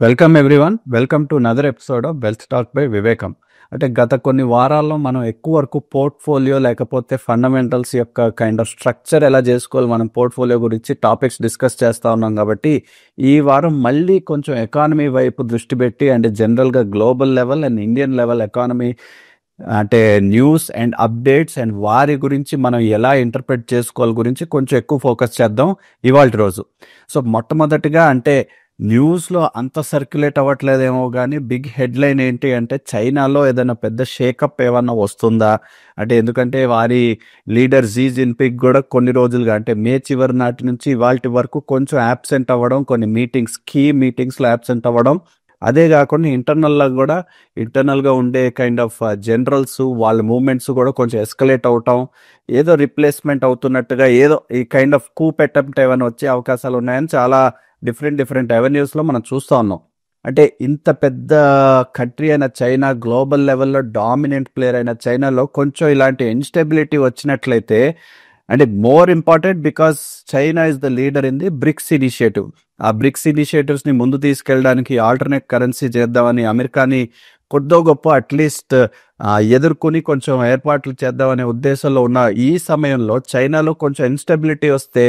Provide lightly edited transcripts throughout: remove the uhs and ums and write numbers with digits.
Welcome everyone. Welcome to another episode of wealth talk by వివేకం. అంటే గత కొన్ని వారాల్లో మనం ఎక్కువ వరకు పోర్ట్ఫోలియో లేకపోతే ఫండమెంటల్స్ యొక్క కైండ్ ఆఫ్ స్ట్రక్చర్ ఎలా చేసుకోవాలి మనం పోర్ట్ఫోలియో గురించి టాపిక్స్ డిస్కస్ చేస్తూ ఉన్నాం. కాబట్టి ఈ వారం మళ్ళీ కొంచెం ఎకానమీ వైపు దృష్టి పెట్టి అంటే జనరల్గా global level and Indian level economy అంటే న్యూస్ అండ్ అప్డేట్స్ అండ్ వారి గురించి మనం ఎలా ఇంటర్ప్రిట్ చేసుకోవాలి గురించి కొంచెం ఎక్కువ ఫోకస్ చేద్దాం ఇవాళ రోజు. సో మొట్టమొదటిగా అంటే న్యూస్లో అంత సర్క్యులేట్ అవ్వట్లేదేమో కానీ బిగ్ హెడ్లైన్ ఏంటి అంటే చైనాలో ఏదైనా పెద్ద షేకప్ ఏమన్నా వస్తుందా అంటే, ఎందుకంటే వారి లీడర్ జీ జిన్పింగ్ కూడా కొన్ని రోజులుగా అంటే మే చివరి నాటి నుంచి ఇవాళ వరకు కొంచెం యాబ్సెంట్ అవ్వడం, కొన్ని కీ మీటింగ్స్లో యాబ్సెంట్ అవ్వడం, అదే కాకుండా ఇంటర్నల్గా ఉండే కైండ్ ఆఫ్ జనరల్స్ వాళ్ళ మూవ్మెంట్స్ కూడా కొంచెం ఎస్కలేట్ అవటం, ఏదో రిప్లేస్మెంట్ అవుతున్నట్టుగా ఏదో ఈ కైండ్ ఆఫ్ కూప్ అటెంప్ట్ ఏమైనా వచ్చే అవకాశాలు ఉన్నాయని చాలా డిఫరెంట్ అవెన్యూస్లో మనం చూస్తూ ఉన్నాం. అంటే ఇంత పెద్ద కంట్రీ అయిన చైనా, గ్లోబల్ లెవెల్లో డామినెంట్ ప్లేయర్ అయిన చైనాలో కొంచెం ఇలాంటి ఇన్స్టెబిలిటీ వచ్చినట్లయితే అంటే more important because China is the leader in the BRICS initiative. ఆ బ్రిక్స్ ఇనిషియేటివ్స్ని ముందు తీసుకెళ్ళడానికి ఆల్టర్నేట్ కరెన్సీ చేద్దామని అమెరికాని కొద్దో గొప్ప అట్లీస్ట్ ఎదుర్కొని కొంచెం ఏర్పాట్లు చేద్దామనే ఉద్దేశంలో ఉన్న ఈ సమయంలో చైనాలో కొంచెం ఇన్స్టెబిలిటీ వస్తే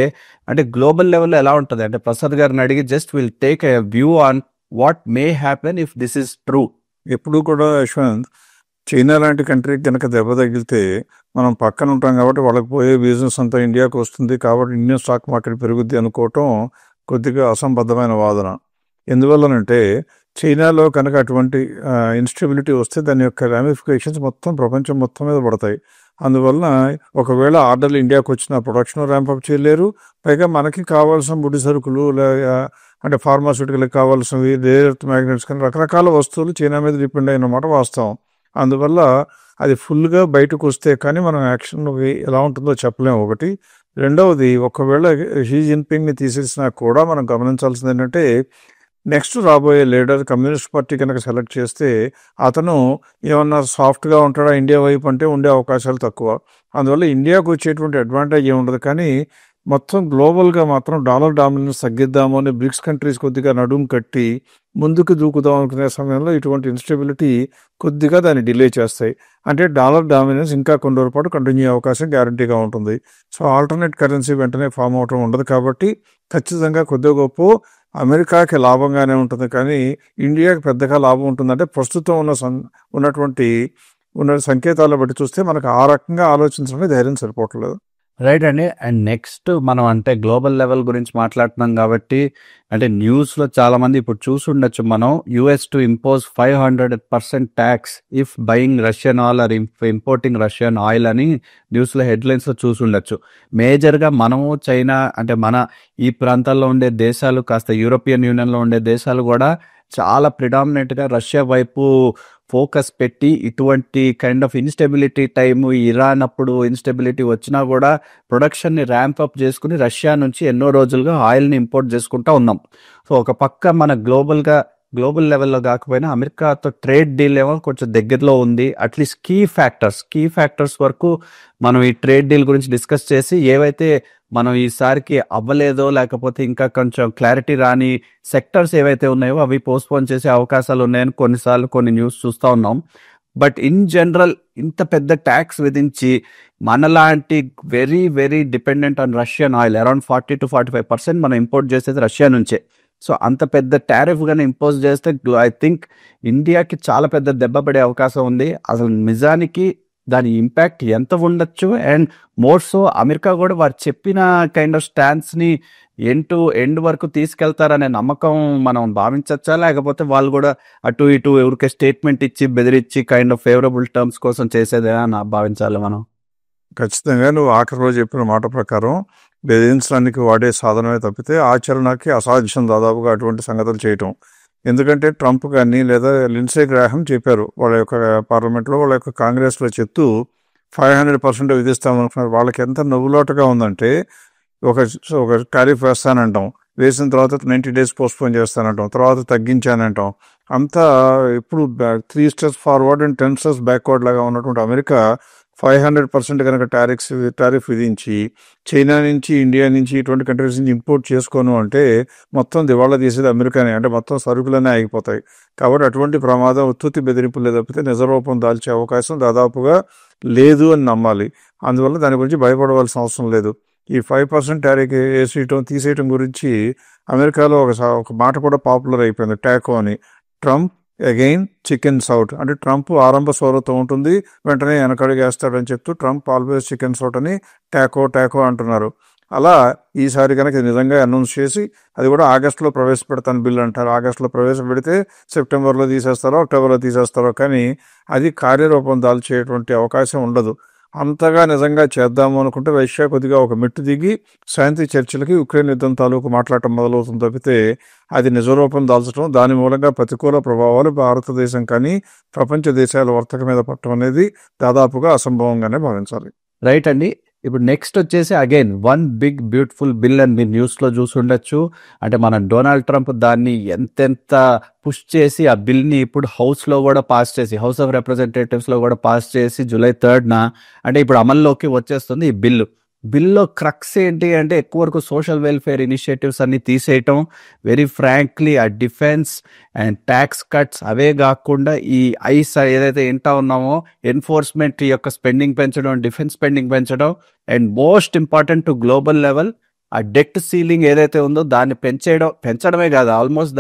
అంటే గ్లోబల్ లెవెల్లో ఎలా ఉంటుంది అంటే ప్రసాద్ గారిని అడిగి just will take a view on what may happen if this is true. ఎప్పుడు కూడా యశ్వంత్, చైనా లాంటి కంట్రీకి కనుక దెబ్బ తగిలితే మనం పక్కన ఉంటాం కాబట్టి వాళ్ళకి పోయే బిజినెస్ అంతా ఇండియాకు వస్తుంది కాబట్టి ఇండియన్ స్టాక్ మార్కెట్ పెరుగుద్ది అనుకోవటం కొద్దిగా అసంబద్ధమైన వాదన. ఎందువల్లనంటే చైనాలో కనుక అటువంటి ఇన్స్టెబిలిటీ వస్తే దాని యొక్క రామిఫికేషన్స్ మొత్తం ప్రపంచం మొత్తం మీద పడతాయి. అందువలన ఒకవేళ ఆర్డర్లు ఇండియాకు వచ్చిన ప్రొడక్షన్ ర్యాంపప్ చేయలేరు, పైగా మనకి కావాల్సిన ముడి సరుకులు అంటే ఫార్మాస్యూటికల్కి కావాల్సినవి, రేర్ ఎర్త్ మ్యాగ్నెట్స్ కానీ రకరకాల వస్తువులు చైనా మీద డిపెండ్ అయినమాట వాస్తవం. అందువల్ల అది ఫుల్గా బయటకు వస్తే కానీ మనం యాక్షన్ ఎలా ఉంటుందో చెప్పలేము. ఒకటి. రెండవది, ఒకవేళ షీ జిన్పింగ్ని తీసేసినా కూడా మనం గమనించాల్సింది ఏంటంటే నెక్స్ట్ రాబోయే లీడర్ కమ్యూనిస్ట్ పార్టీ కనుక సెలెక్ట్ చేస్తే అతను ఏమన్నా సాఫ్ట్గా ఉంటాడా ఇండియా వైపు అంటే ఉండే అవకాశాలు తక్కువ. అందువల్ల ఇండియాకు వచ్చేటువంటి అడ్వాంటేజ్ ఏముండదు. కానీ మొత్తం గ్లోబల్గా మాత్రం డాలర్ డామినెన్స్ తగ్గిద్దాము అని బ్రిక్స్ కంట్రీస్ కొద్దిగా నడుము కట్టి ముందుకు దూకుదాం అనుకునే సమయంలో ఇటువంటి ఇన్స్టెబిలిటీ కొద్దిగా దాన్ని డిలే చేస్తాయి. అంటే డాలర్ డామినెన్స్ ఇంకా కొన్ని రోజుల పాటు కంటిన్యూ అయ్యే అవకాశం గ్యారంటీగా ఉంటుంది. సో ఆల్టర్నేట్ కరెన్సీ వెంటనే ఫామ్ అవటం ఉండదు కాబట్టి ఖచ్చితంగా కొద్దిగా గొప్ప అమెరికాకి లాభంగానే ఉంటుంది, కానీ ఇండియాకి పెద్దగా లాభం ఉంటుందంటే ప్రస్తుతం ఉన్నటువంటి సంకేతాలను బట్టి చూస్తే మనకు ఆ రకంగా ఆలోచించడానికి ధైర్యం సరిపోవట్లేదు. రైట్ అండి. అండ్ నెక్స్ట్ మనం అంటే గ్లోబల్ లెవెల్ గురించి మాట్లాడుతున్నాం కాబట్టి అంటే న్యూస్లో చాలామంది ఇప్పుడు చూసుండొచ్చు మనం US to impose 500% tax if buying Russian oil are importing Russian oil అని న్యూస్లో హెడ్లైన్స్లో చూసుండొచ్చు. మేజర్గా మనము చైనా అంటే మన ఈ ప్రాంతాల్లో ఉండే దేశాలు కాస్త యూరోపియన్ యూనియన్లో ఉండే దేశాలు కూడా చాలా ప్రిడామినెంట్గా రష్యా వైపు ఫోకస్ పెట్టి ఇటువంటి kind of instability time Iran అప్పుడు ఇన్స్టెబిలిటీ వచ్చినా కూడా ప్రొడక్షన్ని ర్యాంప్ అప్ చేసుకుని రష్యా నుంచి ఎన్నో రోజులుగా ఆయిల్ని ఇంపోర్ట్ చేసుకుంటూ ఉన్నాం. సో ఒక పక్క మన గ్లోబల్ లెవెల్లో కాకపోయినా అమెరికాతో ట్రేడ్ డీల్ ఏమో కొంచెం దగ్గరలో ఉంది. అట్లీస్ట్ కీ ఫ్యాక్టర్స్ వరకు మనం ఈ ట్రేడ్ డీల్ గురించి డిస్కస్ చేసి ఏవైతే మనం ఈసారికి అవ్వలేదో లేకపోతే ఇంకా కొంచెం క్లారిటీ రాని సెక్టర్స్ ఏవైతే ఉన్నాయో అవి పోస్ట్పోన్ చేసే అవకాశాలు ఉన్నాయని కొన్ని న్యూస్ చూస్తూ ఉన్నాం. బట్ ఇన్ జనరల్ ఇంత పెద్ద ట్యాక్స్ విధించి మనలాంటి very very dependent on Russian oil around 40 to 45% మనం ఇంపోర్ట్ చేసేది రష్యా నుంచే. సో అంత పెద్ద టారిఫ్ కానీ ఇంపోజ్ చేస్తే ఐ థింక్ ఇండియాకి చాలా పెద్ద దెబ్బ పడే అవకాశం ఉంది. అసలు నిజానికి దాని ఇంపాక్ట్ ఎంత ఉండొచ్చు అండ్ మోర్ సో అమెరికా కూడా వారు చెప్పిన కైండ్ ఆఫ్ స్టాండ్స్ని ఎండ్ వరకు తీసుకెళ్తారనే నమ్మకం మనం భావించచ్చా, లేకపోతే వాళ్ళు కూడా అటు ఇటు ఎవరికే స్టేట్మెంట్ ఇచ్చి బెదిరించి కైండ్ ఆఫ్ ఫేవరబుల్ టర్మ్స్ కోసం చేసేదేనా భావించాలి మనం? ఖచ్చితంగా నువ్వు ఆఖరి రోజు చెప్పిన మాట ప్రకారం బెదిరించడానికి వాడే సాధనమే తప్పితే ఆచరణకి అసాధ్యం దాదాపుగా అటువంటి సంగతులు చేయటం. ఎందుకంటే ట్రంప్ కానీ లేదా లిండ్సే గ్రాహం చెప్పారు వాళ్ళ యొక్క పార్లమెంట్లో, వాళ్ళ యొక్క కాంగ్రెస్లో చెప్తూ 500% విధిస్తామనుకున్నారు. వాళ్ళకి ఎంత నవ్వులోటగా ఉందంటే ఒక టారిఫ్ వేస్తానంటాం, వేసిన తర్వాత 90 days పోస్ట్పోన్ చేస్తానంటాం, తర్వాత తగ్గించానంటాం. అంతా ఇప్పుడు 3 steps forward and 10 steps backward లాగా ఉన్నటువంటి అమెరికా 500% కనుక టారిఫ్ విధించి చైనా నుంచి, ఇండియా నుంచి, ఇటువంటి కంట్రీస్ నుంచి ఇంపోర్ట్ చేసుకోను అంటే మొత్తం దివాళా తీసేది అమెరికానే. అంటే మొత్తం సరుకులనే ఆగిపోతాయి. కాబట్టి అటువంటి ప్రమాదం ఉత్తుత్తి బెదిరింపులే తప్పితే నిజరూపం దాల్చే అవకాశం దాదాపుగా లేదు అని నమ్మాలి. అందువల్ల దాని గురించి భయపడవలసిన అవసరం లేదు. ఈ 5% టారిఫ్ తీసేయటం గురించి అమెరికాలో ఒక మాట కూడా పాపులర్ అయిపోయింది, టాకో అని. Trump again chickens out. అంటే ట్రంప్ ఆరంభ స్వరతో ఉంటుంది, వెంటనే వెనకడుగేస్తాడని చెప్తూ ట్రంప్ ఆల్వేస్ చికెన్స్ అవుట్ అని టాకో అంటున్నారు. అలా ఈసారి కనుక నిజంగా అనౌన్స్ చేసి అది కూడా ఆగస్టులో ప్రవేశపెడతాను బిల్ అంటారు. ఆగస్టులో ప్రవేశపెడితే సెప్టెంబర్లో తీసేస్తారో, అక్టోబర్లో తీసేస్తారో, కానీ అది కార్యరూపం దాల్చేటువంటి అవకాశం ఉండదు. అంతగా నిజంగా చేద్దాము అనుకుంటే రష్యా కొద్దిగా ఒక మెట్టు దిగి శాంతి చర్చలకి ఉక్రెయిన్ యుద్ధం తాలూకు మాట్లాడటం మొదలవుతుంది తప్పితే అది నిజరూపం దాల్చడం, దాని మూలంగా ప్రతికూల ప్రభావాలు భారతదేశం కానీ ప్రపంచ దేశాల వర్తక మీద పడటం అనేది దాదాపుగా అసంభవంగానే భావించాలి. రైట్ అండి. ఇప్పుడు నెక్స్ట్ వచ్చేసి again one big beautiful bill అని మీరు న్యూస్లో చూసి ఉండొచ్చు. అంటే మన డొనాల్డ్ ట్రంప్ దాన్ని ఎంతెంత పుష్ చేసి ఆ బిల్ని ఇప్పుడు హౌస్లో కూడా పాస్ చేసి, హౌస్ ఆఫ్ రిప్రజెంటేటివ్స్లో కూడా పాస్ చేసి July 3rd అంటే ఇప్పుడు అమల్లోకి వచ్చేస్తుంది ఈ బిల్లో క్రక్స్ ఏంటి అంటే ఎక్కువ వరకు సోషల్ వెల్ఫేర్ ఇనిషియేటివ్స్ అన్ని తీసేయటం, వెరీ ఫ్రాంక్లీ ఆ డిఫెన్స్ అండ్ ట్యాక్స్ కట్స్ అవే కాకుండా ఈ ఐస్ ఏదైతే వింటా ఉన్నామో ఎన్ఫోర్స్మెంట్ యొక్క స్పెండింగ్ పెంచడం, డిఫెన్స్ స్పెండింగ్ పెంచడం, and most important to global level ఆ డెట్ సీలింగ్ ఏదైతే ఉందో దాన్ని పెంచడమే కాదు, ఆల్మోస్ట్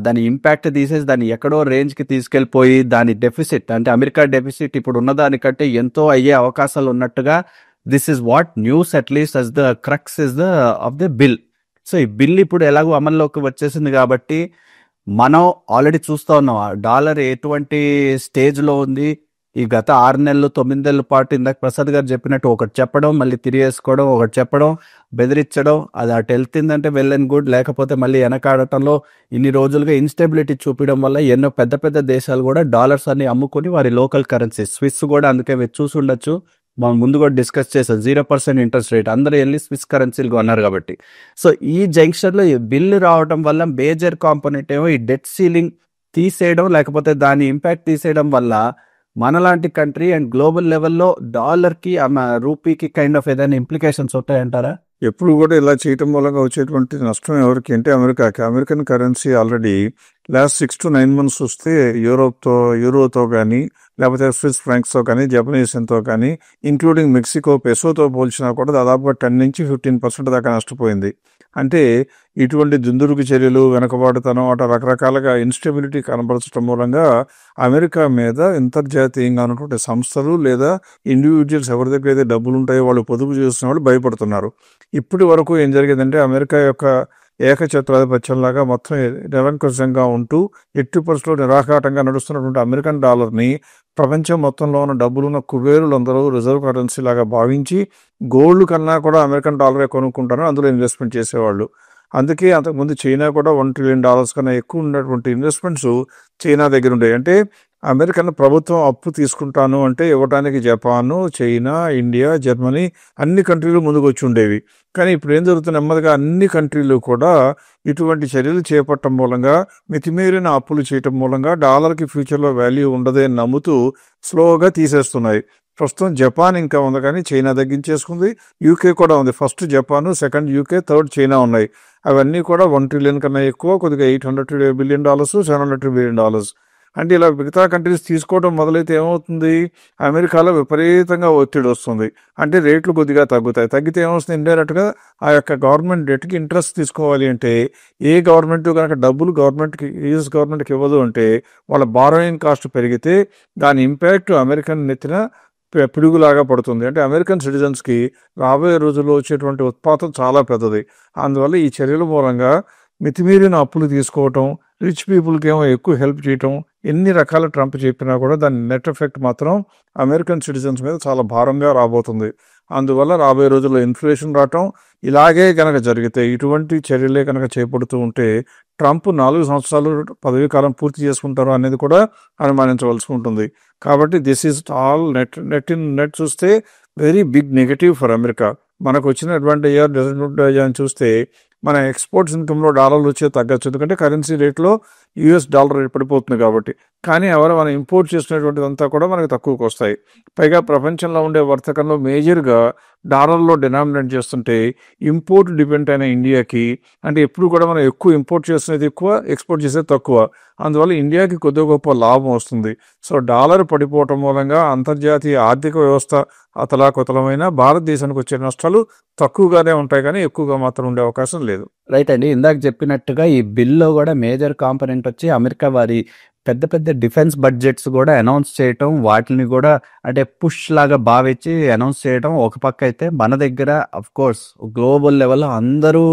దాని ఇంపాక్ట్ తీసేసి దాన్ని ఎక్కడో రేంజ్కి తీసుకెళ్ళిపోయి దాని డెఫిసిట్ అంటే అమెరికా డెఫిసిట్ ఇప్పుడు ఉన్నదానికంటే ఎంతో అయ్యే అవకాశాలు ఉన్నట్టుగా this is what news at least as the crux is of the bill. So ఈ బిల్ ఇప్పుడు ఎలాగో అమల్లోకి వచ్చేసింది కాబట్టి మనం ఆల్రెడీ చూస్తూ ఉన్నాం ఆ డాలర్ ఎటువంటి స్టేజ్లో ఉంది. ఈ గత 6 నెలలు 9 నెలల పాటు ఇందాక ప్రసాద్ గారు చెప్పినట్టు ఒకటి చెప్పడం, మళ్ళీ తిరిగేసుకోవడం, ఒకటి చెప్పడం, బెదిరించడం, అది అటు వెళ్తుందంటే వెల్ అండ్ గుడ్, లేకపోతే మళ్ళీ వెనకాడటంలో ఇన్ని రోజులుగా ఇన్స్టెబిలిటీ చూపించడం వల్ల ఎన్నో పెద్ద పెద్ద దేశాలు కూడా డాలర్స్ అన్ని అమ్ముకొని వారి లోకల్ కరెన్సీ, స్విస్ కూడా అందుకే చూసి ఉండొచ్చు, మనం ముందు కూడా డిస్కస్ చేసాం 0% ఇంట్రెస్ట్ రేట్, అందరూ వెళ్ళి స్విస్ కరెన్సీలు కొన్నారు కాబట్టి. సో ఈ జంక్షన్లో ఈ బిల్లు రావడం వల్ల మేజర్ కాంపోనెంట్ ఏమో ఈ డెట్ సీలింగ్ తీసేయడం, లేకపోతే దాని ఇంపాక్ట్ తీసేయడం వల్ల మనలాంటి కంట్రీ అండ్ గ్లోబల్ లెవెల్లో డాలర్కి రూపీకి కైండ్ ఆఫ్ ఏదైనా ఇంప్లికేషన్స్ ఉంటాయంటారా? ఎప్పుడు కూడా ఇలా చేయటం మూలంగా వచ్చేటువంటి నష్టం ఎవరికి అంటే అమెరికాకి. American currency already last 6 to 9 months వస్తే యూరోతో కానీ, లేకపోతే స్విస్ ఫ్రాంక్స్తో కానీ, జపనీస్ ఎంతో కానీ, ఇంక్లూడింగ్ మెక్సికో పెసోతో పోల్చినా కూడా దాదాపుగా 10 నుంచి 15% దాకా నష్టపోయింది. అంటే ఇటువంటి దుందుడుకు చర్యలు, వెనకబాటుతనం, అటు రకరకాలుగా ఇన్స్టెబిలిటీ కనబరచడం మూలంగా అమెరికా మీద అంతర్జాతీయంగా ఉన్నటువంటి సంస్థలు లేదా ఇండివిజువల్స్ ఎవరి దగ్గర అయితే డబ్బులు ఉంటాయో వాళ్ళు పొదుపు చేస్తున్న వాళ్ళు భయపడుతున్నారు. ఇప్పటి వరకు ఏం జరిగిందంటే అమెరికా యొక్క ఏకఛత్రాధిపత్యంలాగా మొత్తం నిరంకుశంగా ఉంటూ ఎట్టి పరిస్థితుల్లో నిరాఘాటంగా నడుస్తున్నటువంటి అమెరికన్ డాలర్ని ప్రపంచం మొత్తంలో ఉన్న డబ్బులున్న కుబేరులందరూ రిజర్వ్ కరెన్సీ లాగా భావించి గోల్డ్ కన్నా కూడా అమెరికన్ డాలరే కొనుక్కుంటారు, అందులో ఇన్వెస్ట్మెంట్ చేసేవాళ్ళు. అందుకే అంతకుముందు చైనా కూడా $1 trillion కన్నా ఎక్కువ ఉన్నటువంటి ఇన్వెస్ట్మెంట్స్ చైనా దగ్గర ఉండేవి. అంటే అమెరికన్ ప్రభుత్వం అప్పు తీసుకుంటాను అంటే ఇవ్వడానికి జపాను, చైనా, ఇండియా, జర్మనీ అన్ని కంట్రీలు ముందుకు వచ్చి ఉండేవి. కానీ ఇప్పుడు ఏం జరుగుతుంది, నెమ్మదిగా అన్ని కంట్రీలు కూడా ఇటువంటి చర్యలు చేపట్టడం మూలంగా, మితిమీరిన అప్పులు చేయటం మూలంగా డాలర్కి ఫ్యూచర్లో వాల్యూ ఉండదే నమ్ముతూ స్లోగా తీసేస్తున్నాయి. ప్రస్తుతం జపాన్ ఇంకా ఉంది, కానీ చైనా తగ్గించేసుకుంది. యూకే కూడా ఉంది. First Japan, second UK, third China ఉన్నాయి. అవన్నీ కూడా $1 trillion కన్నా ఎక్కువ, కొద్దిగా $800 billion, $700 billion. అంటే ఇలా మిగతా కంట్రీస్ తీసుకోవడం మొదలైతే ఏమవుతుంది, అమెరికాలో విపరీతంగా ఒత్తిడి వస్తుంది. అంటే రేట్లు కొద్దిగా తగ్గితే ఏమవుతుంది, ఇండైరెక్ట్గా ఆ యొక్క గవర్నమెంట్ డెట్కి ఇంట్రెస్ట్ తీసుకోవాలి అంటే ఏ గవర్నమెంట్ కనుక డబ్బులు యూఎస్ గవర్నమెంట్కి ఇవ్వదు అంటే వాళ్ళ బారోయింగ్ కాస్ట్ పెరిగితే దాని ఇంపాక్ట్ అమెరికన్ నెత్తిన పిడుగులాగా పడుతుంది. అంటే అమెరికన్ సిటిజన్స్కి రాబోయే రోజుల్లో వచ్చేటువంటి ఉత్పాతం చాలా పెద్దది. అందువల్ల ఈ చర్యల మూలంగా మితిమీరిన అప్పులు తీసుకోవటం, రిచ్ పీపుల్కి ఏమో ఎక్కువ హెల్ప్ చేయటం, ఎన్ని రకాల ట్రంప్ చెప్పినా కూడా దాని నెట్ ఎఫెక్ట్ మాత్రం అమెరికన్ సిటిజన్స్ మీద చాలా భారంగా రాబోతుంది. అందువల్ల రాబోయే రోజుల్లో ఇన్ఫ్లేషన్ రావటం, ఇలాగే కనుక జరిగితే, ఇటువంటి చర్యలే కనుక చేపడుతూ ఉంటే ట్రంప్ 4 సంవత్సరాలు పదవీ కాలం పూర్తి చేసుకుంటారు అనేది కూడా అనుమానించవలసి ఉంటుంది. కాబట్టి దిస్ ఈజ్ ఆల్ నెట్ చూస్తే very big negative for America. మనకు వచ్చిన అడ్వాంటేజ్ డిసడ్వాంటేజ్ అని చూస్తే మన ఎక్స్పోర్ట్స్ ఇన్కమ్లో డాలర్లు వచ్చే తగ్గచ్చు, ఎందుకంటే కరెన్సీ రేట్లో యూఎస్ డాలర్ రేట్ పడిపోతుంది కాబట్టి. కానీ ఎవరు మనం ఇంపోర్ట్ చేసినటువంటిదంతా కూడా మనకు తక్కువకు వస్తాయి. పైగా ప్రపంచంలో ఉండే వర్తకంలో మేజర్గా డాలర్లో డినామినేట్ చేస్తుంటే ఇంపోర్ట్ డిపెండ్ అయిన ఇండియాకి, అంటే ఎప్పుడు కూడా మనం ఎక్కువ ఇంపోర్ట్ చేస్తున్నది ఎక్కువ, ఎక్స్పోర్ట్ చేసేది తక్కువ. అందువల్ల ఇండియాకి కొద్దిగా గొప్ప లాభం వస్తుంది. సో డాలర్ పడిపోవటం మూలంగా అంతర్జాతీయ ఆర్థిక వ్యవస్థ అతలాకుతలమైన భారతదేశానికి వచ్చే నష్టాలు తక్కువగానే ఉంటాయి, కానీ ఎక్కువగా మాత్రం ఉండే అవకాశం లేదు. రైట్ అండి. ఇందాక చెప్పినట్టుగా ఈ బిల్లో కూడా మేజర్ కాంపొనెంట్ వచ్చి అమెరికా వారి పెద్ద పెద్ద డిఫెన్స్ బడ్జెట్స్ కూడా అనౌన్స్ చేయటం, వాటిని కూడా అంటే పుష్ లాగా భావించి అనౌన్స్ చేయటం ఒక పక్క అయితే, మన దగ్గర అఫ్ కోర్స్ గ్లోబల్ లెవెల్లో అందరూ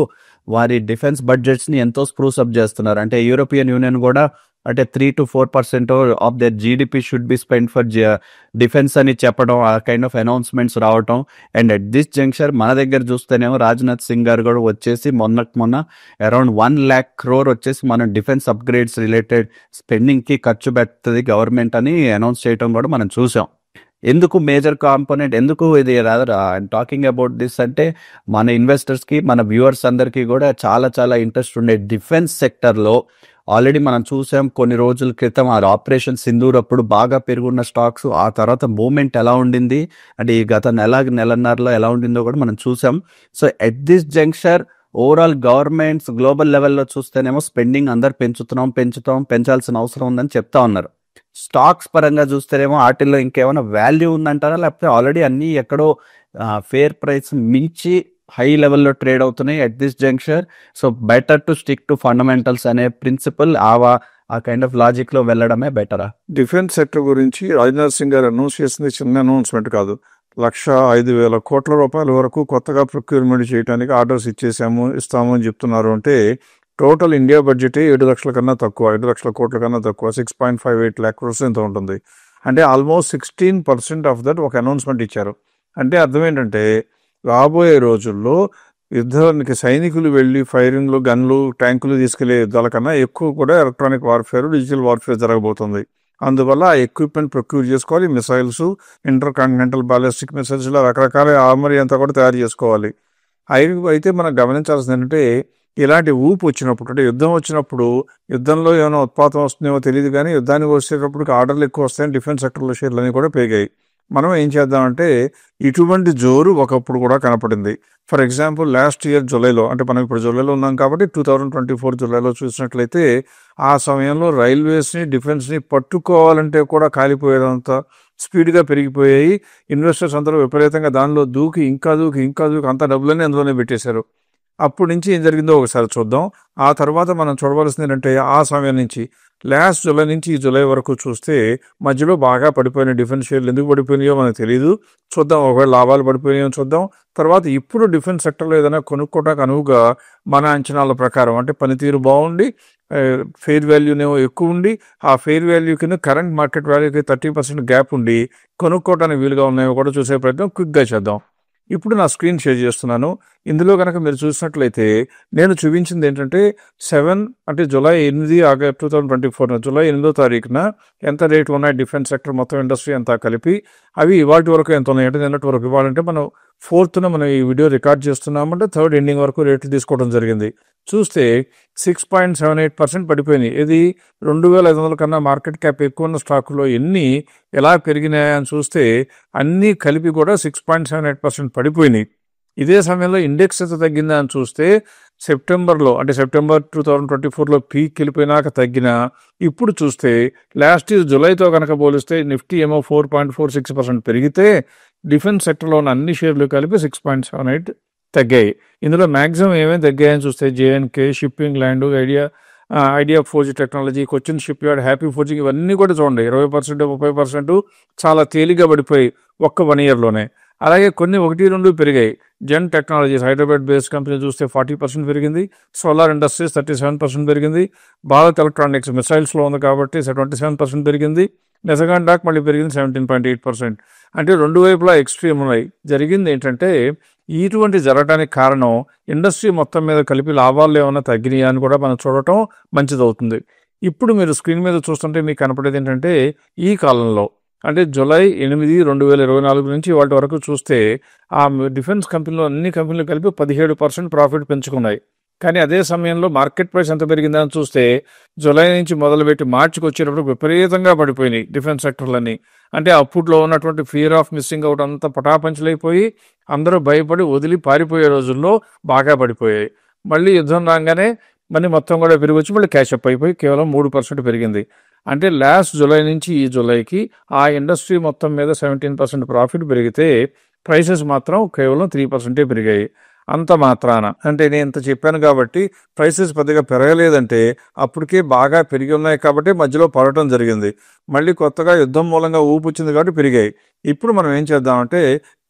వారి డిఫెన్స్ బడ్జెట్స్ని ఎంతో స్ప్రూస్ అప్ చేస్తున్నారు. అంటే యూరోపియన్ యూనియన్ కూడా అంటే 3 to 4% of their GDP should be spend for defence అని చెప్పడం, ఆ కైండ్ ఆఫ్ అనౌన్స్మెంట్స్ రావటం. అండ్ అట్ దిస్ జంక్షన్ మన దగ్గర చూస్తేనేమో రాజ్నాథ్ సింగ్ గారు కూడా వచ్చేసి మొన్న అరౌండ్ 1 lakh crore వచ్చేసి మనం డిఫెన్స్ అప్గ్రేడ్స్ రిలేటెడ్ స్పెండింగ్కి ఖర్చు పెడుతుంది గవర్నమెంట్ అని అనౌన్స్ చేయటం కూడా మనం చూసాం. ఎందుకు మేజర్ కాంపోనెంట్, ఎందుకు ఇది rather I'm talking about this అంటే మన ఇన్వెస్టర్స్కి, మన వ్యూవర్స్ అందరికీ కూడా చాలా చాలా ఇంట్రెస్ట్ ఉండే డిఫెన్స్ సెక్టర్లో ఆల్రెడీ మనం చూసాం కొన్ని రోజుల క్రితం ఆ ఆపరేషన్ సింధూర్ అప్పుడు బాగా పెరుగున్న స్టాక్స్, ఆ తర్వాత మూమెంట్ ఎలా ఉండింది అంటే ఈ గత నెలన్నరలో ఎలా ఉండిందో కూడా మనం చూసాం. So at this junction overall governments global లెవెల్లో చూస్తేనేమో స్పెండింగ్ అందరు పెంచాల్సిన అవసరం ఉందని చెప్తా ఉన్నారు. స్టాక్స్ పరంగా చూస్తేనేమో వాటిల్లో ఇంకేమైనా వాల్యూ ఉందంటారా, లేకపోతే ఆల్రెడీ అన్నీ ఎక్కడో ఫేర్ ప్రైస్ మించి హై లెవెల్లో ట్రేడ్ అవుతున్నాయి at this junction? So better to stick to fundamentals అనే ప్రిన్సిపల్ ఆ కైండ్ ఆఫ్ లాజిక్లో వెళ్ళడమే బెటరా? డిఫెన్స్ సెక్టర్ గురించి రాజ్నాథ్ సింగ్ గారు అనౌన్స్ చేసింది చిన్న అనౌన్స్మెంట్ కాదు. 1,05,000 కోట్ల రూపాయల వరకు కొత్తగా ప్రొక్యూర్మెంట్ చేయడానికి ఆర్డర్స్ ఇస్తాము అని చెప్తున్నారు. అంటే టోటల్ ఇండియా బడ్జెట్ 7 లక్షల కన్నా తక్కువ, 7 లక్షల కోట్ల కన్నా తక్కువ, 6.58 lakh crores ఎంత ఉంటుంది. అంటే ఆల్మోస్ట్ 16% ఆఫ్ దట్ ఒక అనౌన్స్మెంట్ ఇచ్చారు. అంటే అర్థం ఏంటంటే రాబోయే రోజుల్లో యుద్ధానికి సైనికులు వెళ్ళి ఫైరింగ్లు, గన్లు, ట్యాంకులు తీసుకెళ్లే యుద్ధాల కన్నా ఎక్కువ కూడా ఎలక్ట్రానిక్ వార్ఫేర్, డిజిటల్ వార్ఫేర్ జరగబోతుంది. అందువల్ల ఆ ఎక్విప్మెంట్ ప్రొక్యూర్ చేసుకోవాలి. Missiles, inter continental ballistic missiles, ఇలా రకరకాల ఆర్మరీ అంతా కూడా తయారు చేసుకోవాలి. అయితే మనం గమనించాల్సింది ఏంటంటే ఇలాంటి ఊపు వచ్చినప్పుడు, అంటే యుద్ధం వచ్చినప్పుడు, యుద్ధంలో ఏమైనా ఉత్పాతం వస్తుందేమో తెలియదు, కానీ యుద్ధానికి వచ్చేటప్పటికి ఆర్డర్లు ఎక్కువ వస్తాయని డిఫెన్స్ సెక్టర్లో షేర్లు అన్నీ కూడా పెరిగాయి. మనం ఏం చేద్దామంటే ఇటువంటి జోరు ఒకప్పుడు కూడా కనపడింది. ఫర్ ఎగ్జాంపుల్ లాస్ట్ ఇయర్ జూలైలో, అంటే మనం ఇప్పుడు జూలైలో ఉన్నాం కాబట్టి 2024 జూలైలో చూసినట్లయితే ఆ సమయంలో రైల్వేస్ని, డిఫెన్స్ని పట్టుకోవాలంటే కూడా కాలిపోయేదంత స్పీడ్గా పెరిగిపోయాయి. ఇన్వెస్టర్స్ అందరూ విపరీతంగా దానిలో దూకి ఇంకా దూకి అంత డబ్బులన్నీ అందులోనే పెట్టేశారు. అప్పటి నుంచి ఏం జరిగిందో ఒకసారి చూద్దాం. ఆ తర్వాత మనం చూడవలసింది ఏంటంటే ఆ సమయం నుంచి లాస్ట్ జూలై నుంచి ఈ జూలై వరకు చూస్తే మధ్యలో బాగా పడిపోయిన డిఫెన్స్ షేర్లు ఎందుకు పడిపోయినాయో మనకు తెలియదు. చూద్దాం, ఒకవేళ లాభాలు పడిపోయినాయో చూద్దాం. తర్వాత ఇప్పుడు డిఫెన్స్ సెక్టర్లో ఏదైనా కొనుక్కోవడానికి అనువుగా మన అంచనాల ప్రకారం, అంటే పనితీరు బాగుండి ఫెయిర్ వాల్యూనేమో ఎక్కువ ఉండి, ఆ ఫెయిర్ వాల్యూ కింద కరెంట్ మార్కెట్ వాల్యూకి 30% గ్యాప్ ఉండి కొనుక్కోవడానికి వీలుగా ఉన్నాయో కూడా చూసే ప్రయత్నం క్విక్గా చేద్దాం. ఇప్పుడు నా స్క్రీన్ షేర్ చేస్తున్నాను. ఇందులో కనుక మీరు చూసినట్లయితే నేను చూపించింది ఏంటంటే 7 అంటే జూలై 8 2024 జూలై 8వ తారీఖున ఎంత రేట్లు ఉన్నాయి డిఫెన్స్ సెక్టర్ మొత్తం ఇండస్ట్రీ అంతా కలిపి, అవి ఇవాటి వరకు ఎంత ఉన్నాయి అంటే నిన్నటి వరకు. ఇవ్వాలంటే మనం 4th మనం ఈ వీడియో రికార్డ్ చేస్తున్నామంటే 3rd ఎండింగ్ వరకు రేట్లు తీసుకోవడం జరిగింది. చూస్తే 6.78% పడిపోయినాయి. ఇది 2,500 కన్నా మార్కెట్ క్యాప్ ఎక్కువ ఉన్న స్టాకులో ఎన్ని ఎలా పెరిగినాయని చూస్తే అన్నీ కలిపి కూడా 6.78% పడిపోయినాయి. ఇదే సమయంలో ఇండెక్స్ ఎంత తగ్గిందా అని చూస్తే సెప్టెంబర్లో, అంటే సెప్టెంబర్ 2024లో పీక్ వెళ్ళిపోయినాక తగ్గిన, ఇప్పుడు చూస్తే లాస్ట్ ఇయర్ జూలైతో కనుక పోలిస్తే నిఫ్టీ ఏమో 4.46% పెరిగితే డిఫెన్స్ సెక్టర్లో ఉన్న అన్ని షేర్లు కలిపి 6.78 తగ్గాయి. ఇందులో మ్యాక్సిమం ఏమేమి తగ్గాయని చూస్తే JNK, shipping land, idea forge technology, Cochin ship yard, happy forging, ఇవన్నీ కూడా చూడండి 20%, 30% చాలా తేలిగ్గా పడిపోయి ఒక్క 1 yearలోనే. అలాగే కొన్ని 1-2 పెరిగాయి. జెన్ టెక్నాలజీస్ హైదరాబాద్ బేస్డ్ కంపెనీ చూస్తే 40% పెరిగింది. సోలార్ ఇండస్ట్రీస్ 37% పెరిగింది. భారత్ ఎలక్ట్రానిక్స్ మిసైల్స్లో ఉంది కాబట్టి 27% పెరిగింది. నెసగాన్ డాక్ మళ్ళీ పెరిగింది 17.8%. అంటే రెండు వైపులా ఎక్స్ట్రీమ్ ఉన్నాయి. జరిగింది ఏంటంటే ఇటువంటి జరగడానికి కారణం ఇండస్ట్రీ మొత్తం మీద కలిపి లాభాలు ఏమైనా తగ్గినాయా అని కూడా మనం చూడటం మంచిదవుతుంది. ఇప్పుడు మీరు స్క్రీన్ మీద చూస్తుంటే మీకు కనపడేది ఏంటంటే ఈ కాలంలో, అంటే జూలై 8, 2024 నుంచి వాటి వరకు చూస్తే ఆ డిఫెన్స్ కంపెనీలో అన్ని కంపెనీలు కలిపి 17% ప్రాఫిట్ పెంచుకున్నాయి. కానీ అదే సమయంలో మార్కెట్ ప్రైస్ ఎంత పెరిగిందని చూస్తే జూలై నుంచి మొదలుపెట్టి మార్చికి వచ్చేటప్పుడు విపరీతంగా పడిపోయినాయి డిఫెన్స్ సెక్టర్లన్నీ. అంటే అప్పట్లో ఉన్నటువంటి ఫియర్ ఆఫ్ మిస్సింగ్ అవుట్ అంతా పటాపంచలైపోయి అందరూ భయపడి వదిలి పారిపోయే రోజుల్లో బాగా పడిపోయాయి. మళ్ళీ యుద్ధం రాగానే మళ్ళీ మొత్తం కూడా పెరిగి వచ్చి మళ్ళీ క్యాష్ అప్ అయిపోయి కేవలం 3% పెరిగింది. అంటే లాస్ట్ జూలై నుంచి ఈ జూలైకి ఆ ఇండస్ట్రీ మొత్తం మీద 17% ప్రాఫిట్ పెరిగితే ప్రైసెస్ మాత్రం కేవలం 3% పెరిగాయి. అంత మాత్రాన అంటే నేను ఇంత చెప్పాను కాబట్టి ప్రైసెస్ పెద్దగా పెరగలేదంటే అప్పటికే బాగా పెరిగి ఉన్నాయి కాబట్టి మధ్యలో పడటం జరిగింది. మళ్ళీ కొత్తగా యుద్ధం మూలంగా ఊపొచ్చింది కాబట్టి పెరిగాయి. ఇప్పుడు మనం ఏం చేద్దామంటే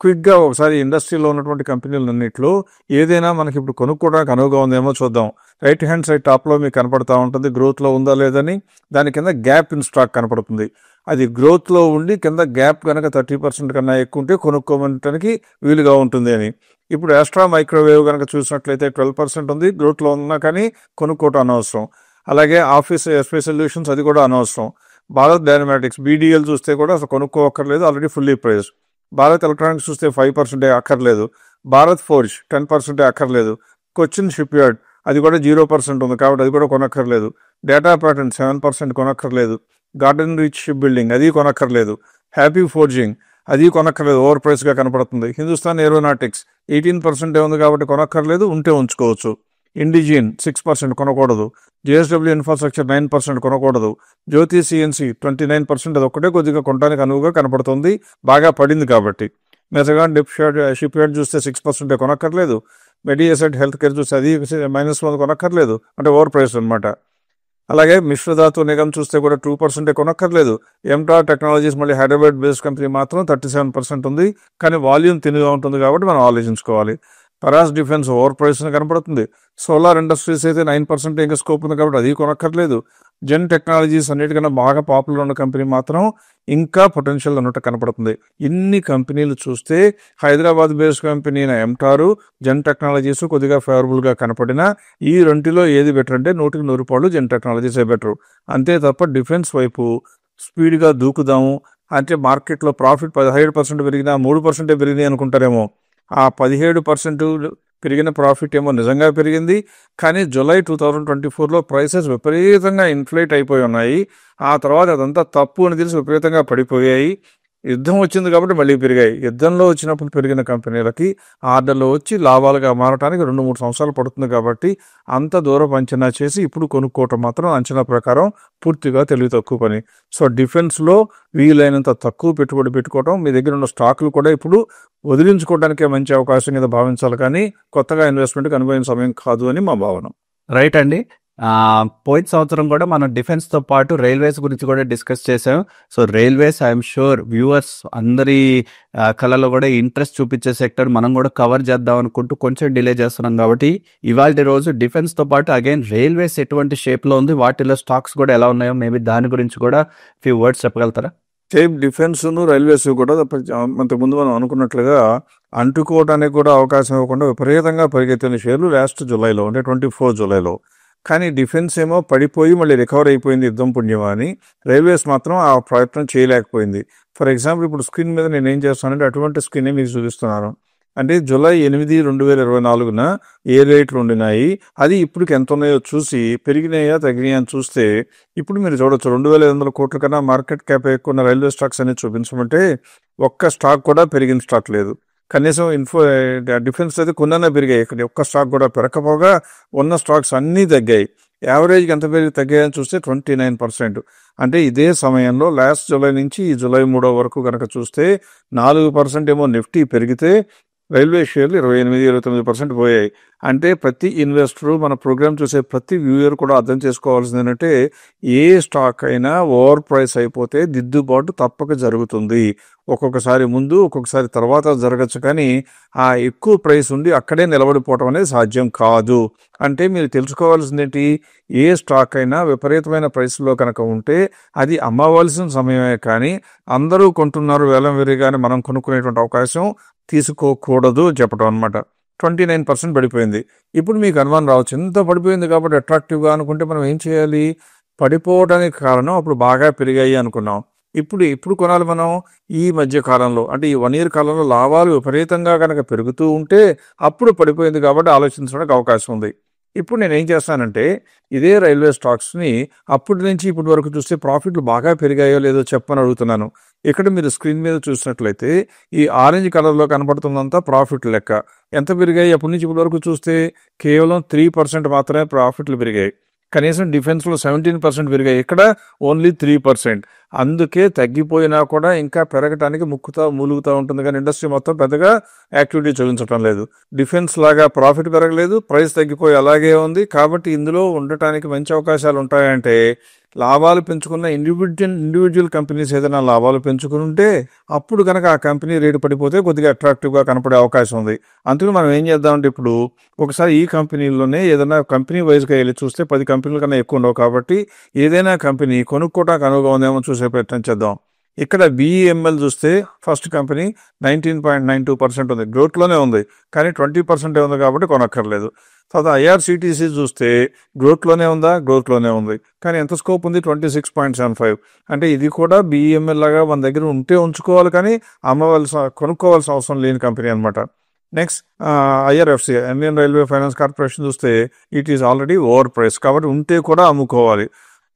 క్విక్గా ఒకసారి ఇండస్ట్రీలో ఉన్నటువంటి కంపెనీలన్నింటిలో ఏదైనా మనకి ఇప్పుడు కొనుక్కోవడానికి అనువుగా ఉందేమో చూద్దాం. రైట్ హ్యాండ్ సైడ్ టాప్లో మీకు కనపడతా ఉంటుంది గ్రోత్లో ఉందా లేదని. దాని కింద గ్యాప్ ఇన్ స్టాక్ కనపడుతుంది. అది గ్రోత్లో ఉండి కింద గ్యాప్ కనుక 30% కన్నా ఎక్కువ ఉంటే కొనుక్కోవడానికి వీలుగా ఉంటుంది అని. ఇప్పుడు ఆస్ట్రా మైక్రోవేవ్ కనుక చూసినట్లయితే 12% ఉంది, గ్రోత్లో ఉన్నా కానీ కొనుక్కోవటం అనవసరం. అలాగే ఆఫీస్ ఎస్పీ సొల్యూషన్స్ అది కూడా అనవసరం. భారత్ డైనమాటిక్స్ బీడీఎల్ చూస్తే కూడా అసలు కొనుక్కోవక్కర్లేదు, already fully price. Bharat electronics చూస్తే 5% అక్కర్లేదు. భారత్ ఫోర్జ్ 10% అక్కర్లేదు. కొచ్చిన్ షిప్ యార్డ్ అది కూడా 0% ఉంది కాబట్టి అది కూడా కొనక్కర్లేదు. డేటా ప్యాటర్న్ 7% కొనక్కర్లేదు. గార్డెన్ రీచ్ షిప్ బిల్డింగ్ అది కొనక్కర్లేదు. హ్యాపీ ఫోర్జింగ్ అది కొనక్కర్లేదు, ఓవర్ ప్రైస్గా కనపడుతుంది. హిందుస్థాన్ ఏరోనాటిక్స్ 18% ఉంది కాబట్టి కొనక్కర్లేదు, ఉంటే ఉంచుకోవచ్చు. ఇండిజిన్ 6% కొనకూడదు. జేఎస్డబ్ల్యూ ఇన్ఫ్రాస్ట్రక్చర్ 9% కొనకూడదు. జ్యోతి సిఎన్సి 29% అది ఒక్కటే కొద్దిగా కొనడానికి అనువుగా కనపడుతుంది, బాగా పడింది కాబట్టి. మెజగాన్ షిప్ యార్డ్ చూస్తే 6% కొనక్కర్లేదు. మెడిఎసెట్ హెల్త్ కేర్ చూస్తే అది -1 కొనక్కర్లేదు, అంటే ఓవర్ ప్రైస్ అనమాట. అలాగే మిశ్రధాతు నిగమ్ చూస్తే కూడా 2% కొనక్కర్లేదు. ఎంటార్ టెక్నాలజీస్ మళ్ళీ హైదరాబాద్ బేస్డ్ కంపెనీ మాత్రం 37% ఉంది, కానీ వాల్యూమ్ తినుగా ఉంటుంది కాబట్టి మనం ఆలోచించుకోవాలి. పరాస్ డిఫెన్స్ ఓవర్ ప్రైస్ కనపడుతుంది. సోలార్ ఇండస్ట్రీస్ అయితే 9% ఇంకా స్కోప్ ఉంది కాబట్టి అది కొనక్కర్లేదు. జెన్ టెక్నాలజీస్ అన్నిటికన్నా బాగా పాపులర్ ఉన్న కంపెనీ మాత్రం ఇంకా పొటెన్షియల్ ఉన్నట్టు కనపడుతుంది. ఇన్ని కంపెనీలు చూస్తే హైదరాబాద్ బేస్డ్ కంపెనీ అయిన ఎంటారు, జెన్ టెక్నాలజీస్ కొద్దిగా ఫేవరబుల్గా కనపడినా ఈ రెంటిలో ఏది బెటర్ అంటే 100% జెన్ టెక్నాలజీసే బెటర్. అంతే తప్ప డిఫెన్స్ వైపు స్పీడ్గా దూకుదాము అంటే మార్కెట్లో ప్రాఫిట్ 17% పెరిగినా 3% పెరిగింది అనుకుంటారేమో. ఆ 17% పెరిగిన ప్రాఫిట్ ఏమో నిజంగా పెరిగింది, కానీ జూలై 2024లో ప్రైసెస్ విపరీతంగా ఇన్ఫ్లేట్ అయిపోయి ఉన్నాయి. ఆ తర్వాత అదంతా తప్పు అని తెలిసి విపరీతంగా పడిపోయాయి. యుద్ధం వచ్చింది కాబట్టి మళ్ళీ పెరిగాయి. యుద్ధంలో వచ్చినప్పుడు పెరిగిన కంపెనీలకి ఆర్డర్లో వచ్చి లాభాలుగా మారడానికి 2-3 సంవత్సరాలు పడుతుంది కాబట్టి అంత దూరం అంచనా చేసి ఇప్పుడు కొనుక్కోవటం మాత్రం అంచనా ప్రకారం పూర్తిగా తెలివి తక్కువ పని. సో డిఫెన్స్లో వీలైనంత తక్కువ పెట్టుబడి పెట్టుకోవటం, మీ దగ్గర ఉన్న స్టాకులు కూడా ఇప్పుడు వదిలించుకోవడానికే మంచి అవకాశం కింద భావించాలి, కానీ కొత్తగా ఇన్వెస్ట్మెంట్కి అనుభవం సమయం కాదు అని మా భావన. రైట్ అండి. పోయిన సంవత్సరం కూడా మనం డిఫెన్స్తో పాటు రైల్వేస్ గురించి కూడా డిస్కస్ చేసాం. So railways I'm sure viewers అందరి కళలో కూడా ఇంట్రెస్ట్ చూపించే సెక్టర్ మనం కూడా కవర్ చేద్దాం అనుకుంటూ కొంచెం డిలే చేస్తున్నాం కాబట్టి ఇవాళ రోజు డిఫెన్స్తో పాటు అగైన్ రైల్వేస్ ఎటువంటి షేప్లో ఉంది, వాటిలో స్టాక్స్ కూడా ఎలా ఉన్నాయో మేబీ దాని గురించి కూడా ఫ్యూ వర్డ్స్ చెప్పగలుగుతారా? సేమ్ డిఫెన్స్ను రైల్వేస్ కూడా అంతకుముందు మనం అనుకున్నట్లుగా అంటుకోవడానికి కూడా అవకాశం ఇవ్వకుండా విపరీతంగా పరిగెత్తిన షేర్లు లాస్ట్ జూలైలో అంటే 24 జూలైలో. కానీ డిఫెన్స్ ఏమో పడిపోయి మళ్ళీ రికవర్ అయిపోయింది యుద్ధం పుణ్యమా అని. రైల్వేస్ మాత్రం ఆ ప్రయత్నం చేయలేకపోయింది. ఫర్ ఎగ్జాంపుల్ ఇప్పుడు స్క్రీన్ మీద నేను ఏం చేస్తానంటే అటువంటి స్క్రీనే మీకు చూపిస్తున్నాను. అంటే జూలై 8, 2024 ఏ రేట్లు ఉండినాయి, అది ఇప్పటికి ఎంత ఉన్నాయో చూసి పెరిగినాయా తగ్గినాయా అని చూస్తే ఇప్పుడు మీరు చూడొచ్చు 2,500 కోట్ల కన్నా మార్కెట్ క్యాప్ ఎక్కువ ఉన్న రైల్వే స్టాక్స్ అనేది చూపించమంటే ఒక్క స్టాక్ కూడా పెరిగిన స్టాక్ లేదు. కనీసం డిఫెన్స్ అయితే కొన్న పెరిగాయి, ఇక్కడ ఒక్క స్టాక్ కూడా పెరగకపోగా ఉన్న స్టాక్స్ అన్నీ తగ్గాయి. యావరేజ్కి ఎంత తగ్గాయని చూస్తే 29%. అంటే ఇదే సమయంలో లాస్ట్ జూలై నుంచి ఈ జూలై 3 వరకు కనుక చూస్తే 4% ఏమో నిఫ్టీ పెరిగితే రైల్వే షేర్లు 28-29% పోయాయి. అంటే ప్రతి ఇన్వెస్టరు మన ప్రోగ్రామ్ చూసే ప్రతి వ్యూయర్ కూడా అర్థం చేసుకోవాల్సింది ఏంటంటే ఏ స్టాక్ అయినా ఓవర్ ప్రైస్ అయిపోతే దిద్దుబాటు తప్పక జరుగుతుంది. ఒక్కొక్కసారి ముందు ఒక్కొక్కసారి తర్వాత జరగచ్చు, కానీ ఆ ఎక్కువ ప్రైస్ ఉండి అక్కడే నిలబడిపోవటం అనేది సాధ్యం కాదు. అంటే మీరు తెలుసుకోవాల్సింది ఏంటి, ఏ స్టాక్ అయినా విపరీతమైన ప్రైస్లో కనుక ఉంటే అది అమ్మవలసిన సమయమే, కానీ అందరూ కొంటున్నారు వేలం వేరేగానే మనం కొనుక్కునేటువంటి అవకాశం తీసుకోకూడదు చెప్పడం అనమాట. 29% పడిపోయింది. ఇప్పుడు మీకు అనుమానం రావచ్చు, ఎంత పడిపోయింది కాబట్టి అట్రాక్టివ్గా అనుకుంటే మనం ఏం చేయాలి? పడిపోవడానికి కారణం అప్పుడు బాగా పెరిగాయి అనుకున్నాం. ఇప్పుడు కొనాలి మనం ఈ మధ్య కాలంలో, అంటే ఈ 1 year కాలంలో లాభాలు విపరీతంగా కనుక పెరుగుతూ ఉంటే అప్పుడు పడిపోయింది కాబట్టి ఆలోచించడానికి అవకాశం ఉంది. ఇప్పుడు నేనేం చేస్తానంటే ఇదే రైల్వే స్టాక్స్ని అప్పటి నుంచి ఇప్పటి వరకు చూస్తే ప్రాఫిట్లు బాగా పెరిగాయో లేదో చెప్పని అడుగుతున్నాను. ఇక్కడ మీరు స్క్రీన్ మీద చూసినట్లయితే ఈ ఆరెంజ్ కలర్లో కనపడుతుందంతా ప్రాఫిట్ లెక్క. ఎంత పెరిగాయి అప్పటి నుంచి ఇప్పటి వరకు చూస్తే? కేవలం 3% మాత్రమే ప్రాఫిట్లు పెరిగాయి. కనీసం డిఫెన్స్లో 17% పెరిగాయి, ఇక్కడ ఓన్లీ 3%. అందుకే తగ్గిపోయినా కూడా ఇంకా పెరగటానికి మూలుగుతూ ఉంటుంది, కానీ ఇండస్ట్రీ మొత్తం పెద్దగా యాక్టివిటీ చూపించడం లేదు. డిఫెన్స్ లాగా ప్రాఫిట్ పెరగలేదు, ప్రైస్ తగ్గిపోయి అలాగే ఉంది. కాబట్టి ఇందులో ఉండటానికి మంచి అవకాశాలు ఉంటాయంటే లాభాలు పెంచుకున్న ఇండివిజువల్ కంపెనీస్ ఏదైనా లాభాలు పెంచుకుని ఉంటే అప్పుడు కనుక ఆ కంపెనీ రేటు పడిపోతే కొద్దిగా అట్రాక్టివ్గా కనపడే అవకాశం ఉంది. అందుకని మనం ఏం చేద్దామంటే ఇప్పుడు ఒకసారి ఈ కంపెనీలోనే ఏదైనా కంపెనీ వైజ్గా వెళ్ళి చూస్తే 10 కంపెనీల కన్నా ఎక్కువ ఉండవు. కాబట్టి ఏదైనా కంపెనీ కొనుక్కోవడానికి అనువుగా ఉందేమో చూసే ప్రయత్నం చేద్దాం. ఇక్కడ BEML చూస్తే ఫస్ట్ కంపెనీ 19.92% ఉంది, గ్రోత్లోనే ఉంది, కానీ 20% ఉంది కాబట్టి కొనక్కర్లేదు. తర్వాత IRCTC చూస్తే గ్రోత్లోనే ఉందా? గ్రోత్లోనే ఉంది, కానీ ఎంత స్కోప్ ఉంది? 26.75. అంటే ఇది కూడా BEML లాగా మన దగ్గర ఉంటే ఉంచుకోవాలి, కానీ కొనుక్కోవాల్సిన అవసరం లేని కంపెనీ అనమాట. Next IRFC, Indian railway finance corporation చూస్తే it is already over price, కాబట్టి ఉంటే కూడా అమ్ముకోవాలి.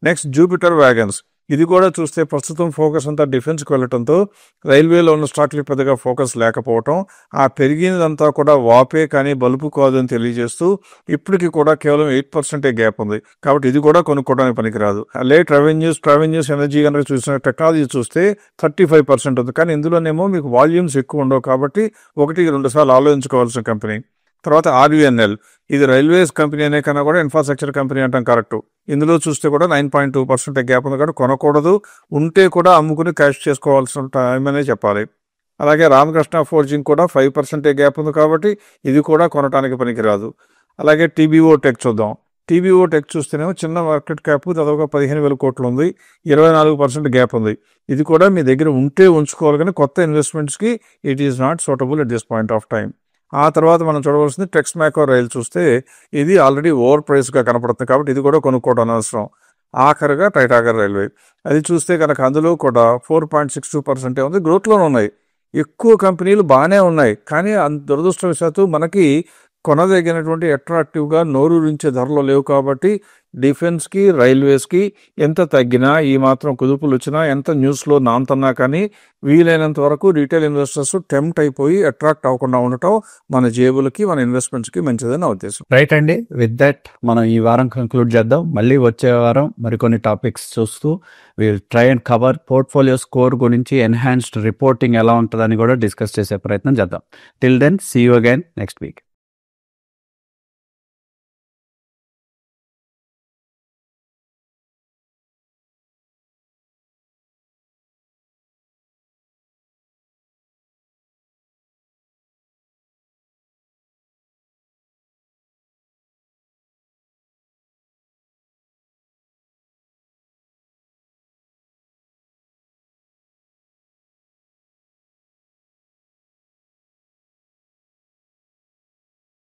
నెక్స్ట్ జూపిటర్ వ్యాగన్స్, ఇది కూడా చూస్తే ప్రస్తుతం ఫోకస్ అంతా డిఫెన్స్కి వెళ్ళటంతో రైల్వేలో ఉన్న స్టాక్లు పెద్దగా ఫోకస్ లేకపోవటం, ఆ పెరిగినదంతా కూడా వాపే కానీ బలుపు కాదని తెలియజేస్తూ ఇప్పటికి కూడా కేవలం 8% గ్యాప్ ఉంది. కాబట్టి ఇది కూడా కొనుక్కోవడానికి పనికిరాదు. లేట్ రెవెన్యూస్ ఎనర్జీ కనుక చూసిన టెక్నాలజీ చూస్తే 35% ఉంది, కానీ ఇందులోనేమో మీకు వాల్యూమ్స్ ఎక్కువ ఉండవు, కాబట్టి 1-2 సార్లు ఆలోచించుకోవాల్సిన కంపెనీ. తర్వాత RVNL, ఇది రైల్వేస్ కంపెనీ అనే కన్నా కూడా ఇన్ఫ్రాస్ట్రక్చర్ కంపెనీ అంటాం కరెక్ట్. ఇందులో చూస్తే కూడా 9.2% గ్యాప్ ఉంది, కాబట్టి కొనకూడదు, ఉంటే కూడా అమ్ముకుని క్యాష్ చేసుకోవాల్సిన టైం అనే చెప్పాలి. అలాగే రామకృష్ణ ఫోర్జింగ్ కూడా 5% గ్యాప్ ఉంది, కాబట్టి ఇది కూడా కొనడానికి పనికిరాదు. అలాగే TBO టెక్ చూద్దాం. TBO టెక్ చూస్తేనేమో చిన్న మార్కెట్ క్యాప్, దాదాపుగా 15,000 కోట్లు ఉంది, 24% గ్యాప్ ఉంది. ఇది కూడా మీ దగ్గర ఉంటే ఉంచుకోవాలి, కానీ కొత్త ఇన్వెస్ట్మెంట్స్కి it is not suitable at this point of time. ఆ తర్వాత మనం చూడవలసింది టెక్స్మాకో రైల్ చూస్తే ఇది ఆల్రెడీ ఓవర్ ప్రైస్గా కనపడుతుంది, కాబట్టి ఇది కూడా కొనుక్కోవడం అనవసరం. ఆఖరిగా టైటాగర్ రైల్వే, అది చూస్తే కనుక అందులో కూడా 4.62% ఉంది, గ్రోత్లోనే ఉన్నాయి. ఎక్కువ కంపెనీలు బాగానే ఉన్నాయి, కానీ దురదృష్టవశాత్తు మనకి కొనదగినటువంటి అట్రాక్టివ్గా నోరూరించే ధరలు లేవు. కాబట్టి డిఫెన్స్కి రైల్వేస్కి ఎంత తగ్గినా, ఈ మాత్రం కుదుపులు వచ్చినా, ఎంత న్యూస్లో నాంతన్నా కానీ వీలైనంత వరకు రీటైల్ ఇన్వెస్టర్స్ టెంప్ట్ అయిపోయి అట్రాక్ట్ అవ్వకుండా ఉండటం మన జేబులకి, మన ఇన్వెస్ట్మెంట్స్కి మంచిదని నా ఉద్దేశం. రైట్ అండి, విత్ దట్ మనం ఈ వారం కంక్లూడ్ చేద్దాం. మళ్ళీ వచ్చే వారం మరికొన్ని టాపిక్స్ చూస్తూ will try and cover portfolio score గురించి ఎన్హాన్స్డ్ రిపోర్టింగ్ ఎలా ఉంటుందని కూడా డిస్కస్ చేసే ప్రయత్నం చేద్దాం. Till then see you again next week.